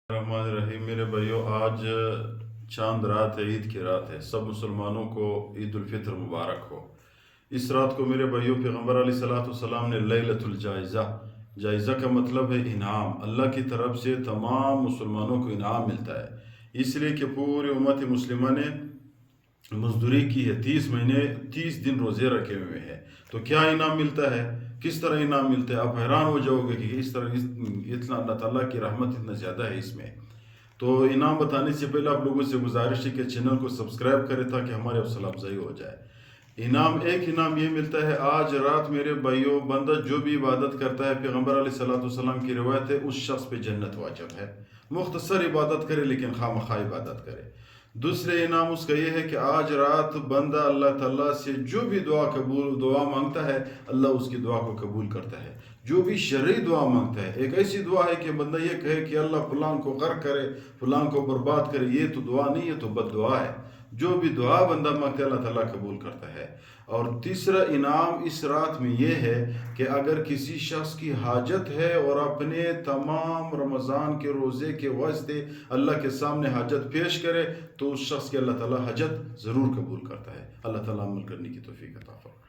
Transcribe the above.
الرحمن الرحیم میرے بھائیو، آج چاند رات ہے، عید کی رات ہے۔ سب مسلمانوں کو عید الفطر مبارک ہو۔ اس رات کو میرے بھائیو پیغمبر علیہ السلام نے لیلۃ الجائزہ، جائزہ کا مطلب ہے انعام، اللہ کی طرف سے تمام مسلمانوں کو انعام ملتا ہے، اس لیے کہ پوری امت مسلمہ نے مزدوری کی ہے، 30 مہینے 30 دن روزے رکھے ہوئے ہیں، تو کیا انعام ملتا ہے، کس طرح انعام ملتا ہے؟ آپ حیران ہو جاؤ گے کہ اس طرح اتنا اللہ تعالیٰ کی رحمت اتنا زیادہ ہے اس میں۔ تو انعام بتانے سے پہلے آپ لوگوں سے گزارش ہے کہ چینل کو سبسکرائب کریں تاکہ ہمارے حوصلہ افزائی ہو جائے۔ ایک انعام یہ ملتا ہے، آج رات میرے بھائیوں بندہ جو بھی عبادت کرتا ہے، پیغمبر علیہ السلام کی روایت ہے، اس شخص پہ جنت واجب ہے۔ مختصر عبادت کرے لیکن خواہ عبادت کرے۔ دوسرے انعام اس کا یہ ہے کہ آج رات بندہ اللہ تعالیٰ سے جو بھی دعا مانگتا ہے، اللہ اس کی دعا کو قبول کرتا ہے۔ جو بھی شرعی دعا مانگتا ہے، ایک ایسی دعا ہے کہ بندہ یہ کہے کہ اللہ فلان کو غرق کرے، فلان کو برباد کرے، یہ تو دعا نہیں ہے، تو بد دعا ہے۔ جو بھی دعا بندہ مانگتا ہے اللہ تعالیٰ قبول کرتا ہے۔ اور تیسرا انعام اس رات میں یہ ہے کہ اگر کسی شخص کی حاجت ہے اور اپنے تمام رمضان کے روزے کے واسطے اللہ کے سامنے حاجت پیش کرے، تو اس شخص کی اللہ تعالیٰ حاجت ضرور قبول کرتا ہے۔ اللہ تعالیٰ عمل کرنے کی توفیق عطا فرمائے۔